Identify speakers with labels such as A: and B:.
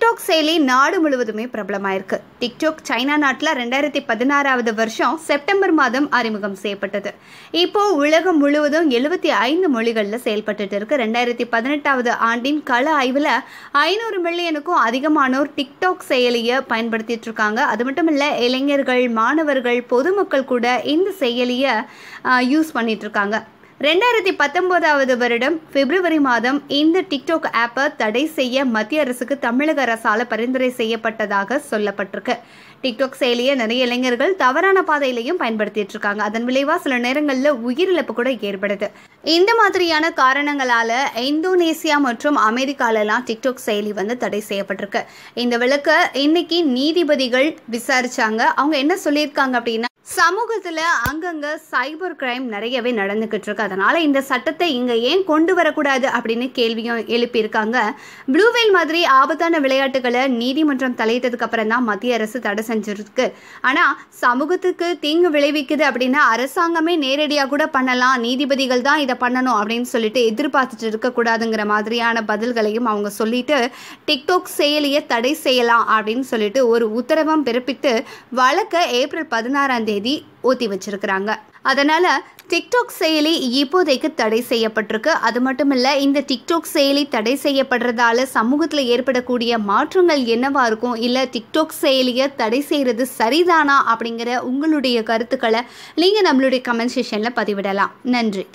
A: TikTok செயலி நாடு முழுவதுமே பிரபலமாயிருக்கு. டிக்டாக் சைனா நாட்டில் 2016 வருஷம் செப்டம்பர் மாதம் அறிமுகம் செய்யப்பட்டது. இப்போ உலகம் முழுவதும் 75 மொழிகளில் செயல்பட்டு இருக்கு. 2018 ஆண்டின் கள ஆய்வில் 500 மில்லியனுக்கும் அதிகமானோர் டிக்டாக் செயலியை பயன்படுத்திட்டு இருக்காங்க. அது மட்டும் இல்லை, இளைஞர்கள், மாணவர்கள், பொதுமக்கள் கூட இந்த செயலியை யூஸ் பண்ணிட்டு இருக்காங்க. 2019 வருடம் பிப்ரவரி மாதம் இந்த டிக்டாக் ஆப்பை தடை செய்ய மத்திய அரசுக்கு தமிழக அரசால் பரிந்துரை செய்யப்பட்டதாக சொல்லப்பட்டிருக்கு. டிக்டாக் செயலியை நிறைய இளைஞர்கள் தவறான பாதையிலையும் பயன்படுத்திட்டு இருக்காங்க. அதன் விளைவா சில நேரங்களில் உயிரிழப்பு கூட ஏற்படுது. இந்த மாதிரியான காரணங்களால இந்தோனேசியா மற்றும் அமெரிக்காலெல்லாம் டிக்டாக் செயலி தடை செய்யப்பட்டிருக்கு. இந்த வழக்கை இன்னைக்கு நீதிபதிகள் விசாரிச்சாங்க. அவங்க என்ன சொல்லியிருக்காங்க அப்படின்னா, சமூகத்தில் அங்கங்க சைபர் கிரைம் நிறையவே நடந்துகிட்டு இருக்கு. அதனால இந்த சட்டத்தை இங்க ஏன் கொண்டு வரக்கூடாது அப்படின்னு கேள்வியும் எழுப்பியிருக்காங்க. ப்ளூவேல் மாதிரி ஆபத்தான விளையாட்டுகளை நீதிமன்றம் தலையிட்டதுக்கு அப்புறம் தான் மத்திய அரசு தடை செஞ்சிருக்கு. ஆனா சமூகத்துக்கு தீங்கு விளைவிக்குது அப்படின்னா அரசாங்கமே நேரடியாக கூட பண்ணலாம், நீதிபதிகள் தான் இதை பண்ணணும் அப்படின்னு சொல்லிட்டு எதிர்பார்த்துட்டு இருக்கக்கூடாதுங்கிற மாதிரியான பதில்களையும் அவங்க சொல்லிட்டு டிக்டாக் செயலியை தடை செய்யலாம் அப்படின்னு சொல்லிட்டு ஒரு உத்தரவும் பிறப்பித்து வழக்கை ஏப்ரல் 16 ஒத்தி வச்சிருக்கிறாங்க. அதனால டிக்டாக் செயலி இப்போதைக்கு தடை செய்யப்பட்டிருக்கு. அது மட்டும் இல்ல, இந்த டிக்டாக் செயலி தடை செய்யப்படுறதால சமூகத்தில் ஏற்படக்கூடிய மாற்றங்கள் என்னவா இருக்கும், இல்ல டிக்டாக் செயலியை தடை செய்யறது சரிதானா அப்படிங்கிற உங்களுடைய கருத்துக்களை நீங்க நம்மளுடைய கமெண்ட் செக்ஷன்ல பதிவிடலாம். நன்றி.